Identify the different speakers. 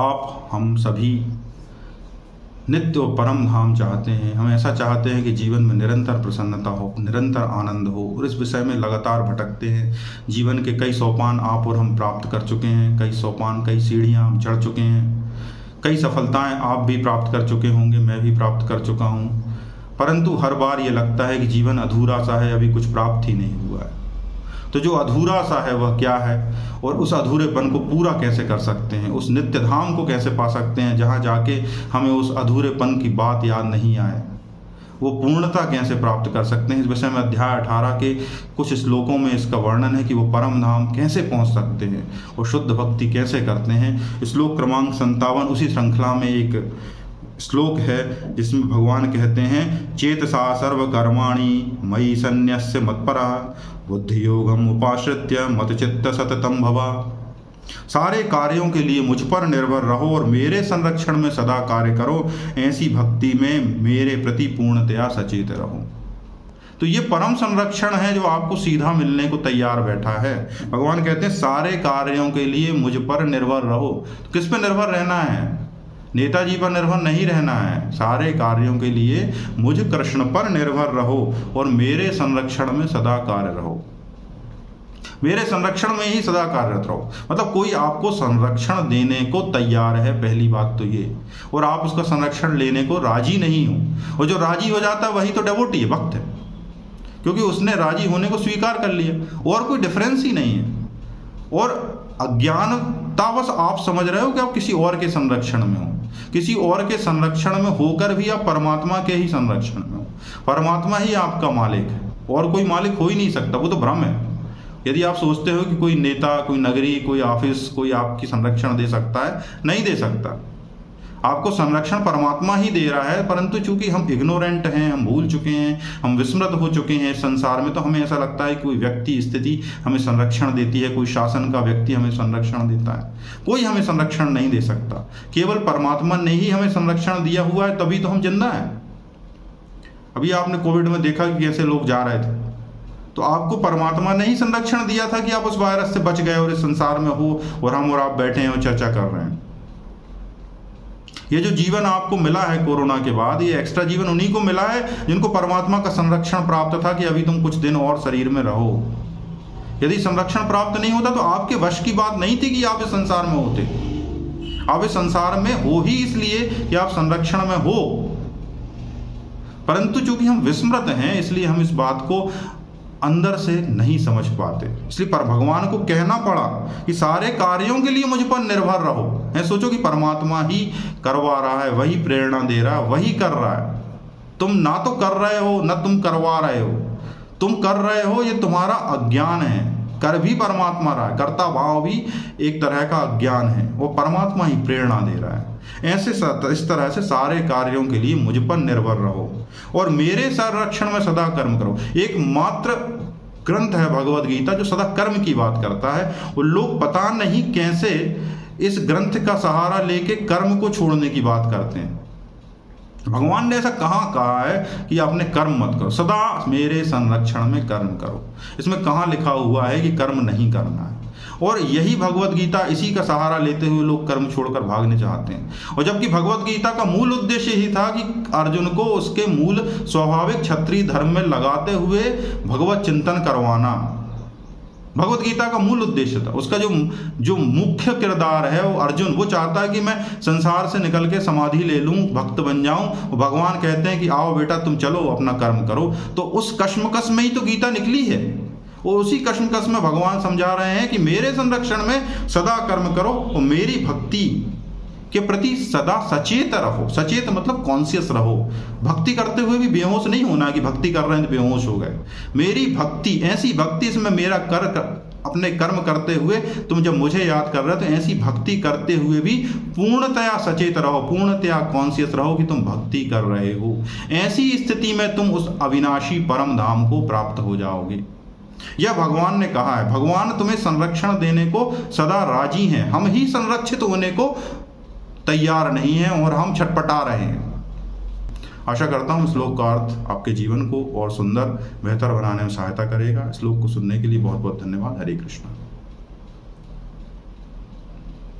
Speaker 1: आप हम सभी नित्य और परम धाम चाहते हैं। हम ऐसा चाहते हैं कि जीवन में निरंतर प्रसन्नता हो, निरंतर आनंद हो, और इस विषय में लगातार भटकते हैं। जीवन के कई सोपान आप और हम प्राप्त कर चुके हैं, कई सोपान, कई सीढ़ियाँ हम चढ़ चुके हैं, कई सफलताएं आप भी प्राप्त कर चुके होंगे, मैं भी प्राप्त कर चुका हूँ। परंतु हर बार ये लगता है कि जीवन अधूरा सा है, अभी कुछ प्राप्त ही नहीं हुआ है। तो जो अधूरा सा है वह क्या है, और उस अधूरेपन को पूरा कैसे कर सकते हैं, उस नित्य धाम को कैसे पा सकते हैं जहाँ जाके हमें उस अधूरेपन की बात याद नहीं आए, वो पूर्णता कैसे प्राप्त कर सकते हैं। इस विषय में अध्याय 18 के कुछ श्लोकों में इसका वर्णन है कि वो परम धाम कैसे पहुंच सकते हैं और शुद्ध भक्ति कैसे करते हैं। श्लोक क्रमांक 57 उसी श्रृंखला में एक श्लोक है जिसमें भगवान कहते हैं, चेतसा सर्व कर्माणि मयि सन्न्यस्य मत्परा बुद्धि योगम उपाश्रित्य मत चित्त सततम भवा। सारे कार्यों के लिए मुझ पर निर्भर रहो और मेरे संरक्षण में सदा कार्य करो, ऐसी भक्ति में मेरे प्रति पूर्णतया सचेत रहो। तो ये परम संरक्षण है जो आपको सीधा मिलने को तैयार बैठा है। भगवान कहते हैं सारे कार्यों के लिए मुझ पर निर्भर रहो। तो किस पर निर्भर रहना है? नेताजी पर निर्भर नहीं रहना है। सारे कार्यों के लिए मुझ कृष्ण पर निर्भर रहो और मेरे संरक्षण में सदा कार्य रहो। मेरे संरक्षण में ही सदा कार्यरत रहो, मतलब कोई आपको संरक्षण देने को तैयार है, पहली बात तो ये, और आप उसका संरक्षण लेने को राजी नहीं हो। और जो राजी हो जाता है वही तो डेवोटी है, भक्त है, क्योंकि उसने राजी होने को स्वीकार कर लिया, और कोई डिफरेंस ही नहीं है। और अज्ञानतावश आप समझ रहे हो कि आप किसी और के संरक्षण में हो, किसी और के संरक्षण में होकर भी आप परमात्मा के ही संरक्षण में हो। परमात्मा ही आपका मालिक है, और कोई मालिक हो ही नहीं सकता, वो तो भ्रम है। यदि आप सोचते हो कि कोई नेता, कोई नगरी, कोई ऑफिस, कोई आपकी संरक्षण दे सकता है, नहीं दे सकता। आपको संरक्षण परमात्मा ही दे रहा है, परंतु चूंकि हम इग्नोरेंट हैं, हम भूल चुके हैं, हम विस्मृत हो चुके हैं इस संसार में, तो हमें ऐसा लगता है कि कोई व्यक्ति, स्थिति हमें संरक्षण देती है, कोई शासन का व्यक्ति हमें संरक्षण देता है। कोई हमें संरक्षण नहीं दे सकता, केवल परमात्मा ने ही हमें संरक्षण दिया हुआ है, तभी तो हम जिंदा हैं। अभी आपने कोविड में देखा कि कैसे लोग जा रहे थे, तो आपको परमात्मा ने ही संरक्षण दिया था कि आप उस वायरस से बच गए और इस संसार में हो, और हम और आप बैठे हैं और चर्चा कर रहे हैं। ये जो जीवन आपको मिला है कोरोना के बाद, ये एक्स्ट्रा जीवन उन्हीं को मिला है जिनको परमात्मा का संरक्षण प्राप्त था कि अभी तुम कुछ दिन और शरीर में रहो। यदि संरक्षण प्राप्त नहीं होता तो आपके वश की बात नहीं थी कि आप इस संसार में होते। आप इस संसार में हो ही इसलिए कि आप संरक्षण में हो, परंतु चूंकि हम विस्मृत हैं इसलिए हम इस बात को अंदर से नहीं समझ पाते। इसलिए पर भगवान को कहना पड़ा कि सारे कार्यों के लिए मुझ पर निर्भर रहो। मैं सोचो कि परमात्मा ही करवा रहा है, वही प्रेरणा दे रहा है, वही कर रहा है। तुम ना तो कर रहे हो, ना तुम करवा रहे हो। तुम कर रहे हो, ये तुम्हारा अज्ञान है। कर भी परमात्मा रहा है, कर्ता भाव भी एक तरह का अज्ञान है, वो परमात्मा ही प्रेरणा दे रहा है। ऐसे इस तरह से सारे कार्यों के लिए मुझ पर निर्भर रहो और मेरे संरक्षण में सदा कर्म करो। एकमात्र ग्रंथ है भगवद गीता जो सदा कर्म की बात करता है। वो लोग पता नहीं कैसे इस ग्रंथ का सहारा लेके कर्म को छोड़ने की बात करते हैं। भगवान ने ऐसा कहाँ कहा है कि आपने कर्म मत करो, सदा मेरे संरक्षण में कर्म करो। इसमें कहाँ लिखा हुआ है कि कर्म नहीं करना है? और यही भगवत गीता, इसी का सहारा लेते हुए लोग कर्म छोड़कर भागने चाहते हैं। और जबकि भगवत गीता का मूल उद्देश्य ही था कि अर्जुन को उसके मूल स्वाभाविक क्षत्रिय धर्म में लगाते हुए भगवत चिंतन करवाना भगवत गीता का मूल उद्देश्य था। उसका जो मुख्य किरदार है वो अर्जुन, वो चाहता है कि मैं संसार से निकल के समाधि ले लूं, भक्त बन जाऊं। भगवान कहते हैं कि आओ बेटा तुम चलो अपना कर्म करो। तो उस कश्मकश में ही तो गीता निकली है। और उसी कश्मकश में भगवान समझा रहे हैं कि मेरे संरक्षण में सदा कर्म करो और मेरी भक्ति के प्रति सदा सचेत रहो। सचेत मतलब कॉन्शियस रहो। भक्ति करते हुए भी बेहोश नहीं होना कि भक्ति कर रहे हैं तो बेहोश हो गए। मेरी भक्ति, ऐसी भक्ति, इसमें मेरा अपने कर्म करते हुए तुम जब मुझे याद कर रहे हो तो ऐसी भक्ति करते हुए भी पूर्णतया सचेत रहो, पूर्णतया कॉन्शियस रहो कि तुम भक्ति कर रहे हो। ऐसी स्थिति में तुम उस अविनाशी परम धाम को प्राप्त हो जाओगे। यह भगवान ने कहा है। भगवान तुम्हें संरक्षण देने को सदा राजी हैं। हम ही संरक्षित होने को तैयार नहीं हैं और हम छटपटा रहे हैं। आशा करता हूँ श्लोक का अर्थ आपके जीवन को और सुंदर, बेहतर बनाने में सहायता करेगा। श्लोक को सुनने के लिए बहुत बहुत धन्यवाद। हरे कृष्ण।